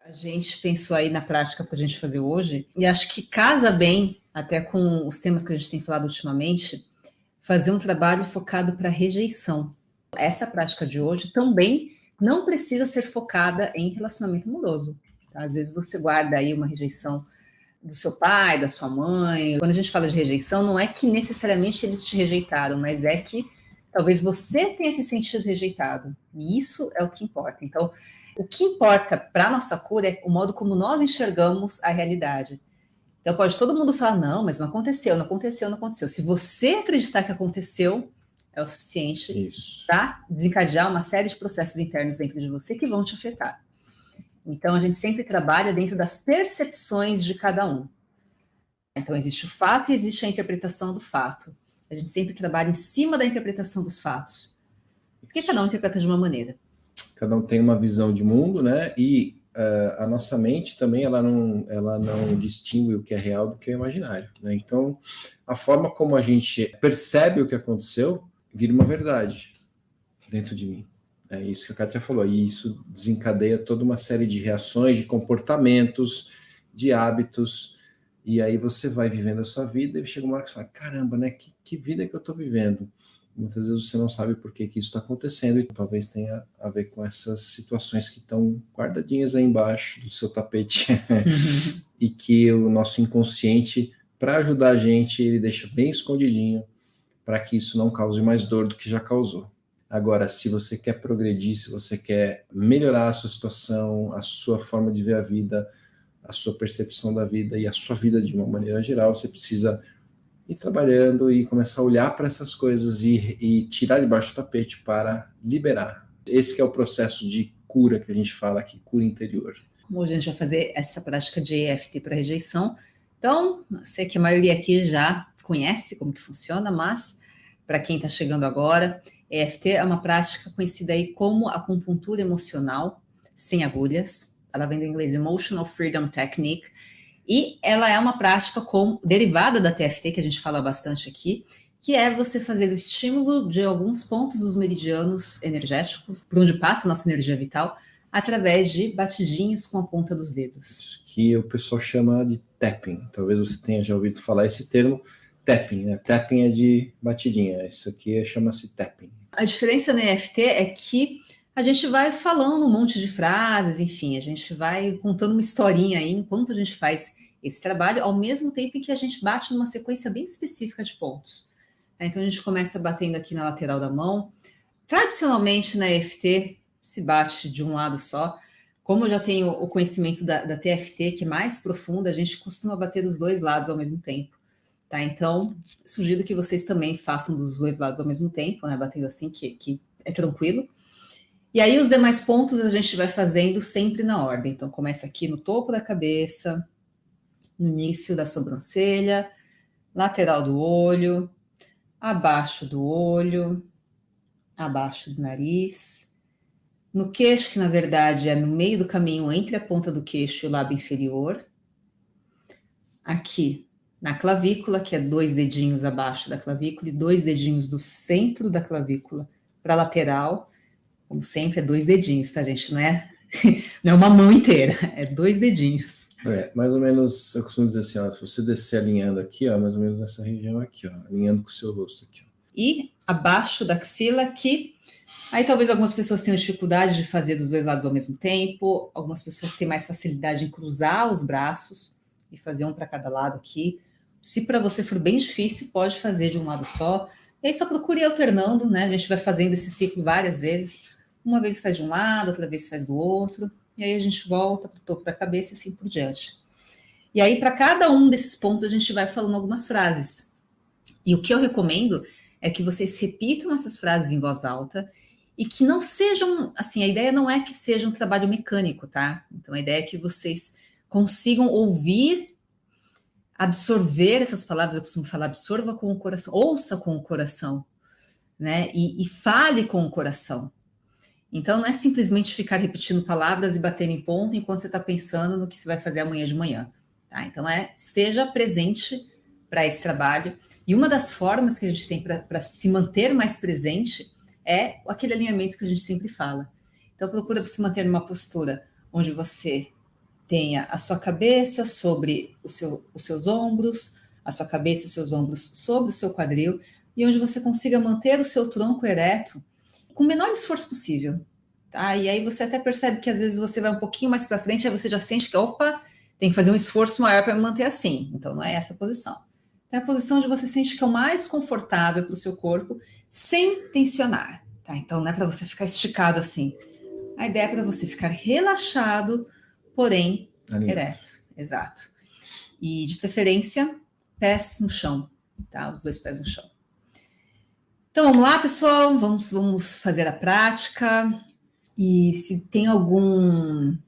A gente pensou aí na prática para a gente fazer hoje, e acho que casa bem, até com os temas que a gente tem falado ultimamente, fazer um trabalho focado para rejeição. Essa prática de hoje também não precisa ser focada em relacionamento amoroso. Tá? Às vezes você guarda aí uma rejeição do seu pai, da sua mãe. Quando a gente fala de rejeição, não é que necessariamente eles te rejeitaram, mas é que talvez você tenha se sentido rejeitado. E isso é o que importa. Então, o que importa para a nossa cura é o modo como nós enxergamos a realidade. Então, pode todo mundo falar, não, mas não aconteceu, não aconteceu, não aconteceu. Se você acreditar que aconteceu, é o suficiente para desencadear uma série de processos internos dentro de você que vão te afetar. Então, a gente sempre trabalha dentro das percepções de cada um. Então, existe o fato e existe a interpretação do fato. A gente sempre trabalha em cima da interpretação dos fatos. Porque cada um interpreta de uma maneira. Cada um tem uma visão de mundo, né? E a nossa mente também, ela não distingue o que é real do que é imaginário, né? Então, a forma como a gente percebe o que aconteceu vira uma verdade dentro de mim. É isso que a Kátia falou. E isso desencadeia toda uma série de reações, de comportamentos, de hábitos. E aí você vai vivendo a sua vida e chega uma hora que você fala, caramba, né? Que vida que eu estou vivendo? Muitas vezes você não sabe por que isso está acontecendo e talvez tenha a ver com essas situações que estão guardadinhas aí embaixo do seu tapete e que o nosso inconsciente, para ajudar a gente, ele deixa bem escondidinho para que isso não cause mais dor do que já causou. Agora, se você quer progredir, se você quer melhorar a sua situação, a sua forma de ver a vida, a sua percepção da vida e a sua vida de uma maneira geral, você precisa ir trabalhando e começar a olhar para essas coisas e tirar debaixo do tapete para liberar. Esse que é o processo de cura que a gente fala aqui, cura interior. Hoje a gente vai fazer essa prática de EFT para rejeição. Então, eu sei que a maioria aqui já conhece como que funciona, mas para quem está chegando agora, EFT é uma prática conhecida aí como acupuntura emocional sem agulhas. Ela vem do inglês Emotional Freedom Technique. E ela é uma prática derivada da TFT, que a gente fala bastante aqui, que é você fazer o estímulo de alguns pontos dos meridianos energéticos, por onde passa a nossa energia vital, através de batidinhas com a ponta dos dedos. Que o pessoal chama de tapping. Talvez você tenha já ouvido falar esse termo, tapping, né? Tapping é de batidinha, isso aqui chama-se tapping. A diferença na EFT é que a gente vai falando um monte de frases, enfim, a gente vai contando uma historinha aí enquanto a gente faz esse trabalho, ao mesmo tempo em que a gente bate numa sequência bem específica de pontos. Então, a gente começa batendo aqui na lateral da mão. Tradicionalmente, na EFT, se bate de um lado só. Como eu já tenho o conhecimento da TFT, que é mais profunda, a gente costuma bater dos dois lados ao mesmo tempo. Tá? Então, sugiro que vocês também façam dos dois lados ao mesmo tempo, né? Batendo assim, que é tranquilo. E aí, os demais pontos a gente vai fazendo sempre na ordem. Então, começa aqui no topo da cabeça, no início da sobrancelha, lateral do olho, abaixo do olho, abaixo do nariz, no queixo, que na verdade é no meio do caminho entre a ponta do queixo e o lábio inferior, aqui na clavícula, que é 2 dedinhos abaixo da clavícula e 2 dedinhos do centro da clavícula para a lateral. Como sempre, é 2 dedinhos, tá, gente? Não é uma mão inteira, é 2 dedinhos. Mais ou menos, eu costumo dizer assim, ó, se você descer alinhando aqui, ó, mais ou menos nessa região aqui, ó, alinhando com o seu rosto aqui. Ó. E abaixo da axila aqui, aí talvez algumas pessoas tenham dificuldade de fazer dos dois lados ao mesmo tempo, algumas pessoas têm mais facilidade em cruzar os braços e fazer um para cada lado aqui. Se para você for bem difícil, pode fazer de um lado só. E aí só procure alternando, né? A gente vai fazendo esse ciclo várias vezes. Uma vez faz de um lado, outra vez faz do outro. E aí a gente volta para o topo da cabeça e assim por diante. E aí, para cada um desses pontos, a gente vai falando algumas frases. E o que eu recomendo é que vocês repitam essas frases em voz alta e que não sejam, assim, a ideia não é que seja um trabalho mecânico, tá? Então, a ideia é que vocês consigam ouvir, absorver essas palavras, eu costumo falar, absorva com o coração, ouça com o coração, né? E fale com o coração. Então, não é simplesmente ficar repetindo palavras e batendo em ponto enquanto você está pensando no que você vai fazer amanhã de manhã. Tá? Então, esteja presente para esse trabalho. E uma das formas que a gente tem para se manter mais presente é aquele alinhamento que a gente sempre fala. Então, procura se manter numa postura onde você tenha a sua cabeça sobre os seus ombros, a sua cabeça e os seus ombros sobre o seu quadril, e onde você consiga manter o seu tronco ereto com o menor esforço possível. Tá? E aí você até percebe que às vezes você vai um pouquinho mais para frente, aí você já sente que, opa, tem que fazer um esforço maior para me manter assim. Então não é essa a posição. É a posição onde você sente que é o mais confortável para o seu corpo, sem tensionar. Tá? Então não é para você ficar esticado assim. A ideia é para você ficar relaxado, porém ereto. Exato. E de preferência, pés no chão, tá? Os 2 pés no chão. Então vamos lá, pessoal, vamos fazer a prática. E se tem alguma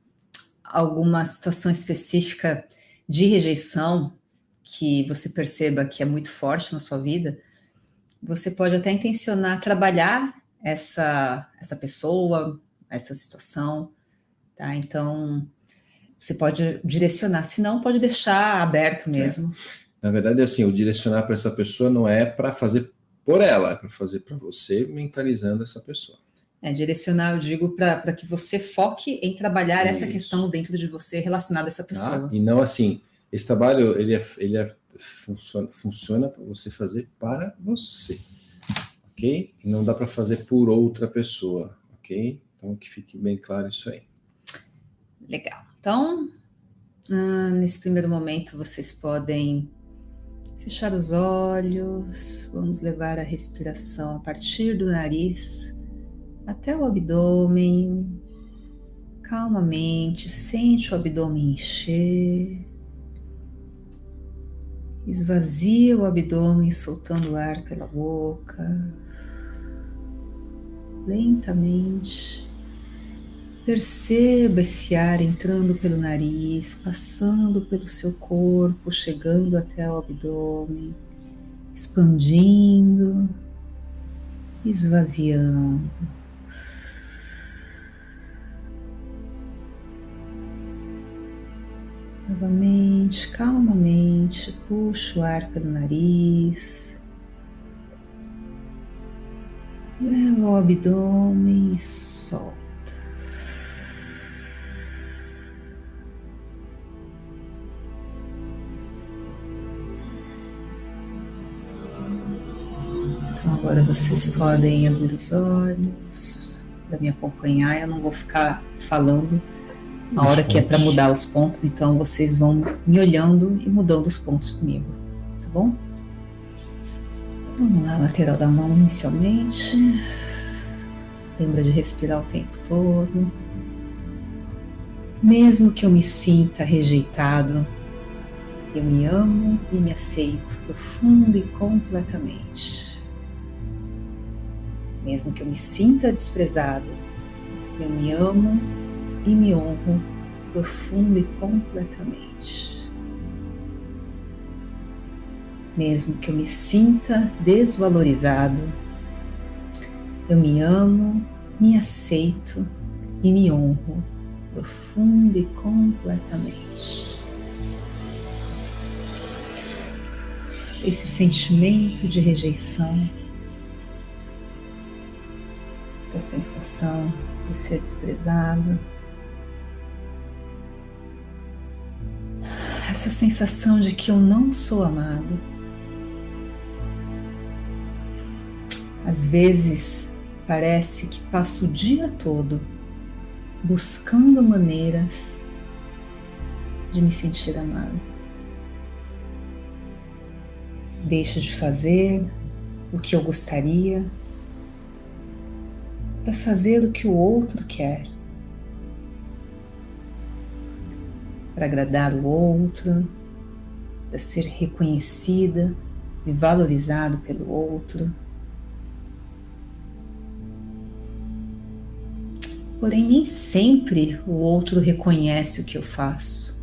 situação específica de rejeição que você perceba que é muito forte na sua vida, você pode até intencionar trabalhar essa pessoa, essa situação, tá? Então, você pode direcionar, se não, pode deixar aberto mesmo. Na verdade, assim, o direcionar para essa pessoa não é para fazer por ela, é para fazer para você, mentalizando essa pessoa. Direcionar, eu digo, para que você foque em trabalhar essa questão dentro de você relacionada a essa pessoa. E não assim, esse trabalho funciona para você fazer para você, ok? E não dá para fazer por outra pessoa, ok? Então que fique bem claro isso aí. Legal. Então, nesse primeiro momento, vocês podem fechar os olhos, vamos levar a respiração a partir do nariz até o abdômen. Calmamente, sente o abdômen encher. Esvazia o abdômen, soltando o ar pela boca. Lentamente. Perceba esse ar entrando pelo nariz, passando pelo seu corpo, chegando até o abdômen, expandindo, esvaziando. Novamente, calmamente, puxa o ar pelo nariz, leva ao abdômen e solta. Então agora vocês podem abrir os olhos para me acompanhar. Eu não vou ficar falando a hora que é para mudar os pontos, então vocês vão me olhando e mudando os pontos comigo, tá bom? Vamos lá, lateral da mão inicialmente. Lembra de respirar o tempo todo. Mesmo que eu me sinta rejeitado, eu me amo e me aceito profunda e completamente. Mesmo que eu me sinta desprezado, eu me amo e me honro profunda e completamente. Mesmo que eu me sinta desvalorizado, eu me amo, me aceito e me honro profunda e completamente. Esse sentimento de rejeição, essa sensação de ser desprezado, essa sensação de que eu não sou amado. Às vezes parece que passo o dia todo buscando maneiras de me sentir amado. Deixo de fazer o que eu gostaria para fazer o que o outro quer, para agradar o outro, para ser reconhecida e valorizado pelo outro. Porém, nem sempre o outro reconhece o que eu faço.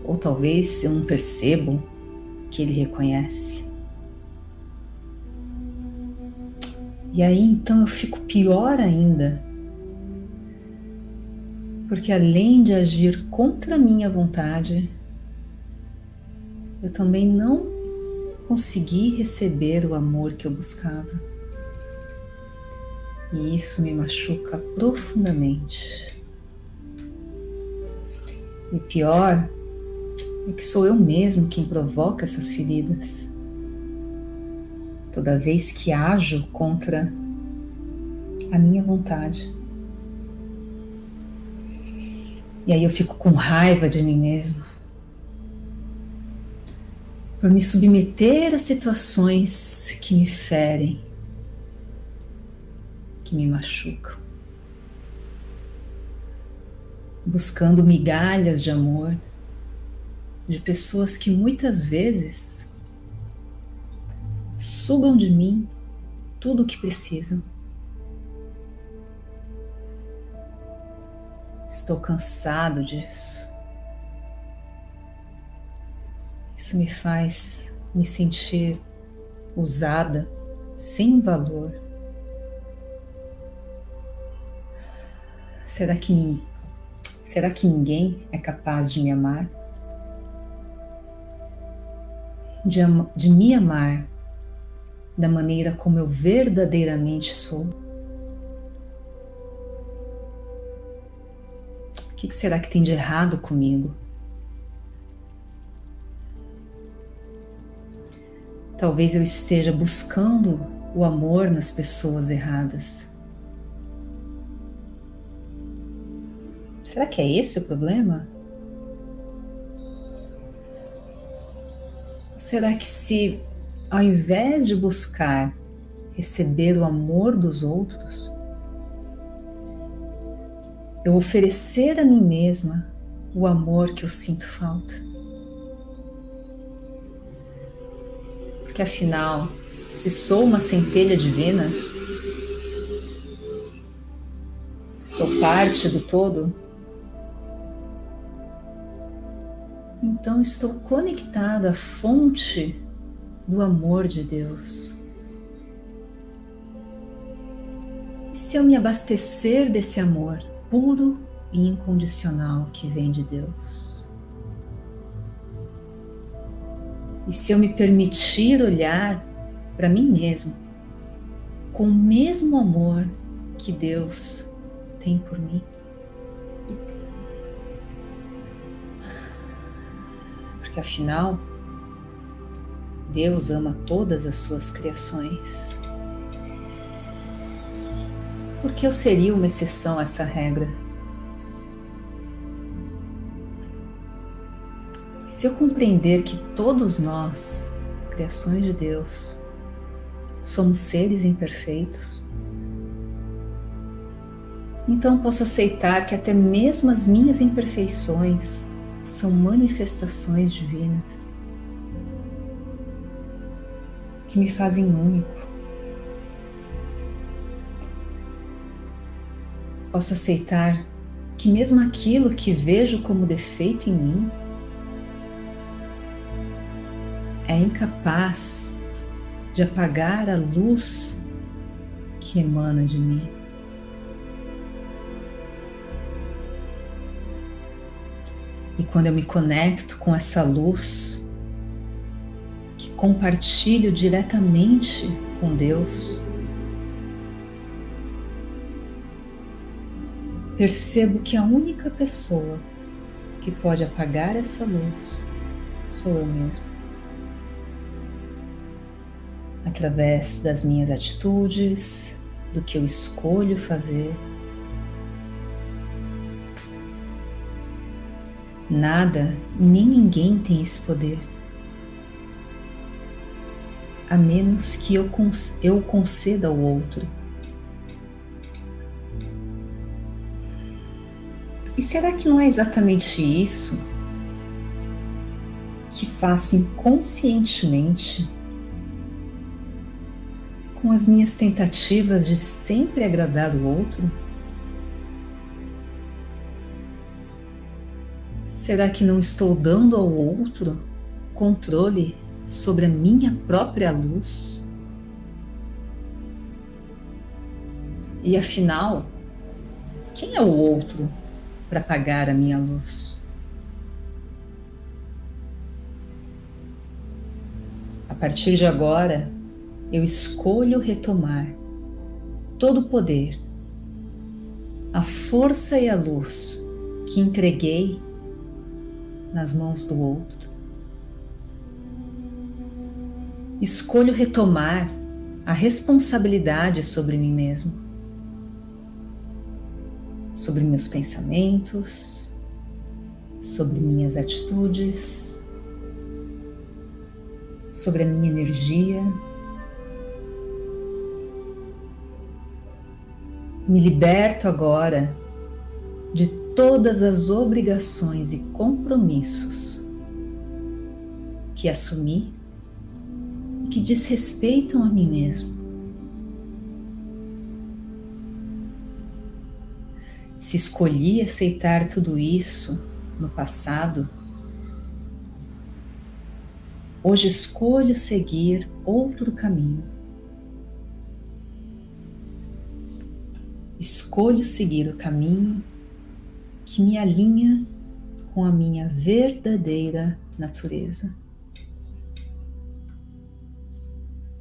Ou talvez eu não percebo que ele reconhece. E aí, então, eu fico pior ainda. Porque além de agir contra a minha vontade, eu também não consegui receber o amor que eu buscava. E isso me machuca profundamente. E o pior é que sou eu mesmo quem provoca essas feridas. Toda vez que ajo contra a minha vontade. E aí eu fico com raiva de mim mesmo. Por me submeter a situações que me ferem, que me machucam. Buscando migalhas de amor de pessoas que muitas vezes sugam de mim tudo o que precisam. Estou cansado disso. Isso me faz me sentir usada, sem valor. Será que ninguém é capaz de me amar? De me amar da maneira como eu verdadeiramente sou? O que será que tem de errado comigo? Talvez eu esteja buscando o amor nas pessoas erradas. Será que é esse o problema? Será que se, ao invés de buscar receber o amor dos outros, eu oferecer a mim mesma o amor que eu sinto falta? Porque afinal, se sou uma centelha divina, se sou parte do todo, então estou conectada à fonte do amor de Deus. E se eu me abastecer desse amor puro e incondicional que vem de Deus? E se eu me permitir olhar para mim mesmo com o mesmo amor que Deus tem por mim? Porque afinal, Deus ama todas as suas criações. Por que eu seria uma exceção a essa regra? Se eu compreender que todos nós, criações de Deus, somos seres imperfeitos, então posso aceitar que até mesmo as minhas imperfeições são manifestações divinas que me fazem único. Posso aceitar que mesmo aquilo que vejo como defeito em mim é incapaz de apagar a luz que emana de mim. E quando eu me conecto com essa luz, que compartilho diretamente com Deus, percebo que a única pessoa que pode apagar essa luz sou eu mesmo. Através das minhas atitudes, do que eu escolho fazer. Nada e nem ninguém tem esse poder, a menos que eu conceda ao outro. E será que não é exatamente isso que faço inconscientemente com as minhas tentativas de sempre agradar o outro? Será que não estou dando ao outro controle sobre a minha própria luz? E afinal, quem é o outro para apagar a minha luz? A partir de agora, eu escolho retomar todo o poder, a força e a luz que entreguei nas mãos do outro. Escolho retomar a responsabilidade sobre mim mesmo, sobre meus pensamentos, sobre minhas atitudes, sobre a minha energia. Me liberto agora de todas as obrigações e compromissos que assumi e que desrespeitam a mim mesmo. Se escolhi aceitar tudo isso no passado, hoje escolho seguir outro caminho. Escolho seguir o caminho que me alinha com a minha verdadeira natureza.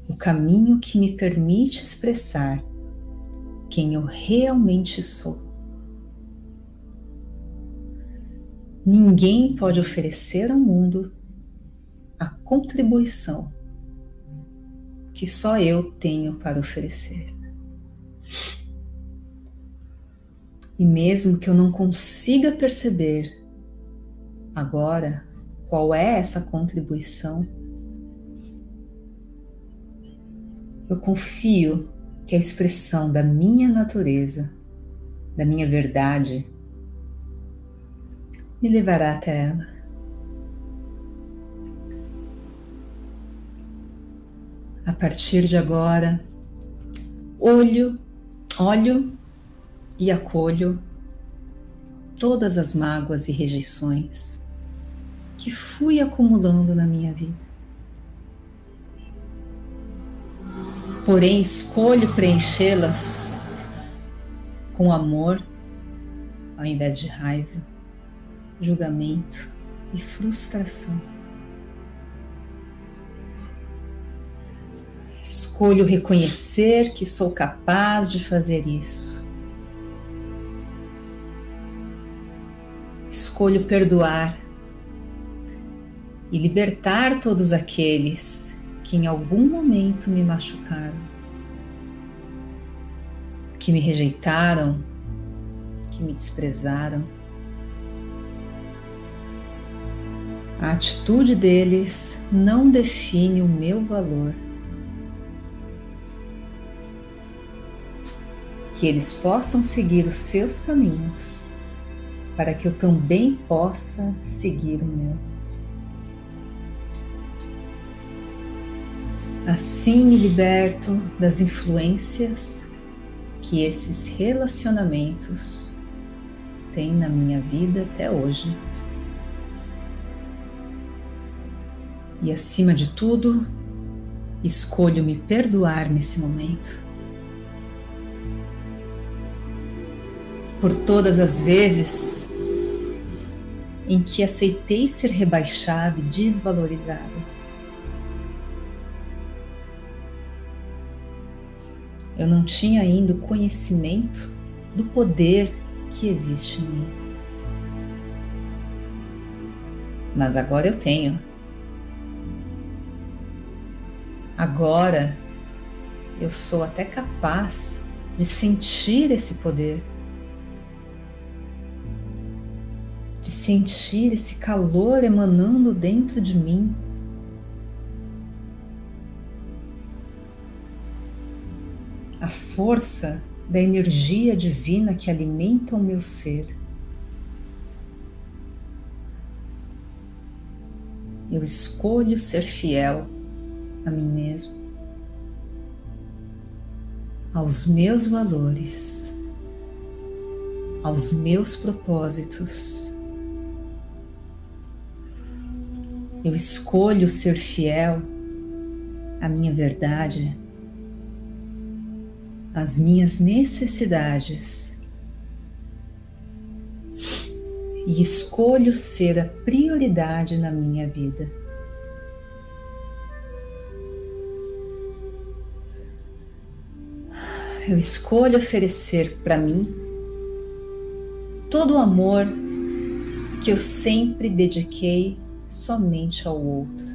O caminho que me permite expressar quem eu realmente sou. Ninguém pode oferecer ao mundo a contribuição que só eu tenho para oferecer. E mesmo que eu não consiga perceber agora qual é essa contribuição, eu confio que a expressão da minha natureza, da minha verdade, me levará até ela. A partir de agora, olho e acolho todas as mágoas e rejeições que fui acumulando na minha vida. Porém, escolho preenchê-las com amor ao invés de raiva, julgamento e frustração. Escolho reconhecer que sou capaz de fazer isso. Escolho perdoar e libertar todos aqueles que em algum momento me machucaram, que me rejeitaram, que me desprezaram. A atitude deles não define o meu valor. Que eles possam seguir os seus caminhos, para que eu também possa seguir o meu. Assim me liberto das influências que esses relacionamentos têm na minha vida até hoje. E acima de tudo, escolho me perdoar nesse momento. Por todas as vezes em que aceitei ser rebaixado e desvalorizado. Eu não tinha ainda o conhecimento do poder que existe em mim. Mas agora eu tenho. Agora eu sou até capaz de sentir esse poder, de sentir esse calor emanando dentro de mim. A força da energia divina que alimenta o meu ser. Eu escolho ser fiel a mim mesmo, aos meus valores, aos meus propósitos. Eu escolho ser fiel à minha verdade, às minhas necessidades, e escolho ser a prioridade na minha vida. Eu escolho oferecer para mim todo o amor que eu sempre dediquei somente ao outro.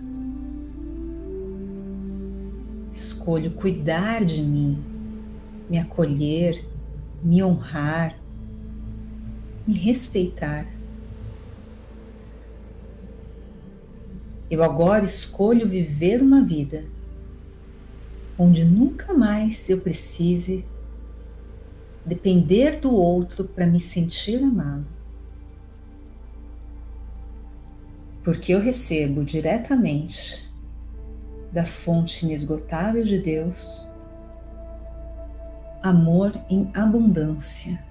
Escolho cuidar de mim, me acolher, me honrar, me respeitar. Eu agora escolho viver uma vida onde nunca mais eu precise depender do outro para me sentir amado. Porque eu recebo diretamente da fonte inesgotável de Deus amor em abundância.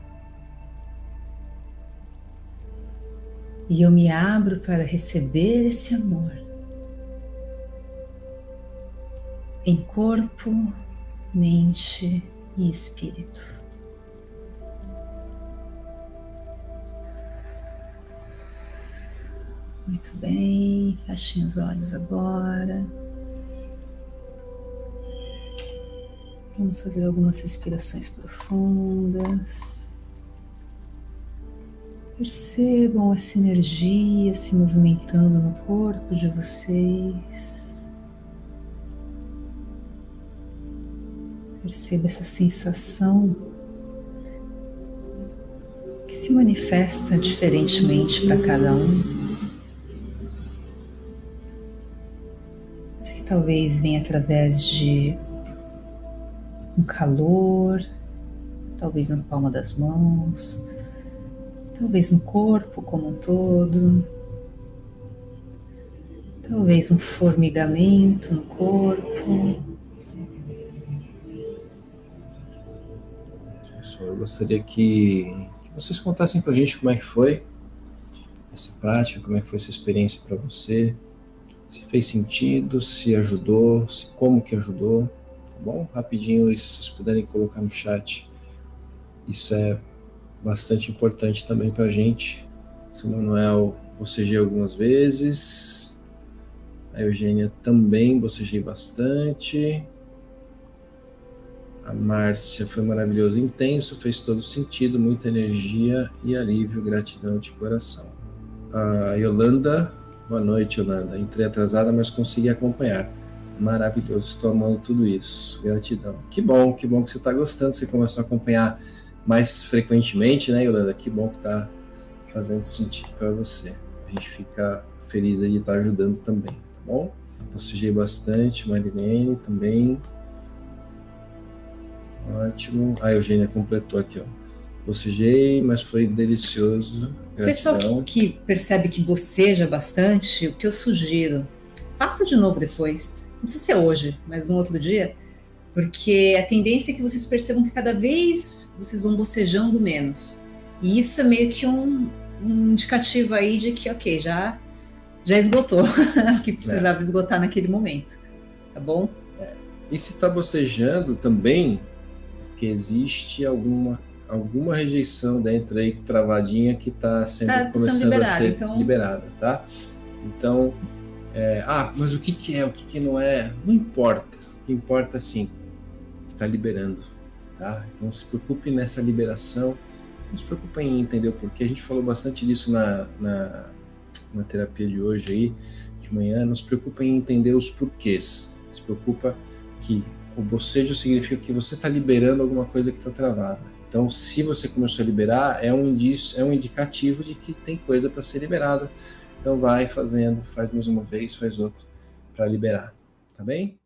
E eu me abro para receber esse amor em corpo, mente e espírito. Muito bem, fechem os olhos agora. Vamos fazer algumas respirações profundas. Percebam essa energia se movimentando no corpo de vocês. Perceba essa sensação que se manifesta diferentemente para cada um. Mas que talvez venha através de um calor, talvez na palma das mãos, talvez no corpo como um todo, talvez um formigamento no corpo. Eu gostaria que vocês contassem pra gente como é que foi essa prática, como é que foi essa experiência para você, se fez sentido, se ajudou, como que ajudou, tá bom? Rapidinho, e se vocês puderem colocar no chat, isso é bastante importante também pra gente. O Manuel bocejei algumas vezes, a Eugênia também bocejei bastante. A Márcia foi maravilhoso, intenso, fez todo sentido, muita energia e alívio, gratidão de coração. A Yolanda, boa noite, Yolanda. Entrei atrasada, mas consegui acompanhar. Maravilhoso, estou amando tudo isso. Gratidão. Que bom que você está gostando, você começou a acompanhar mais frequentemente, né, Yolanda? Que bom que está fazendo sentido para você. A gente fica feliz de estar ajudando também, tá bom? Bocejei bastante, Marilene também. Ótimo. A Eugênia completou aqui, ó. Bocejei, mas foi delicioso. Se pessoa que percebe que boceja bastante, o que eu sugiro, faça de novo depois. Não precisa ser hoje, mas um outro dia, porque a tendência é que vocês percebam que cada vez vocês vão bocejando menos. E isso é meio que um indicativo aí de que, ok, já esgotou, que precisava esgotar naquele momento, tá bom? E se tá bocejando também, porque existe alguma rejeição dentro aí, travadinha, que está começando a ser liberada, tá? Então, mas o que é, o que não é, não importa. O que importa, assim, está liberando, tá? Então, se preocupe nessa liberação, não se preocupe em entender o porquê. A gente falou bastante disso na terapia de hoje aí, de manhã. Não se preocupe em entender os porquês. Se preocupa que o bocejo significa que você está liberando alguma coisa que está travada. Então, se você começou a liberar, é um indicativo de que tem coisa para ser liberada. Então, vai fazendo, faz mais uma vez, faz outra, para liberar. Tá bem?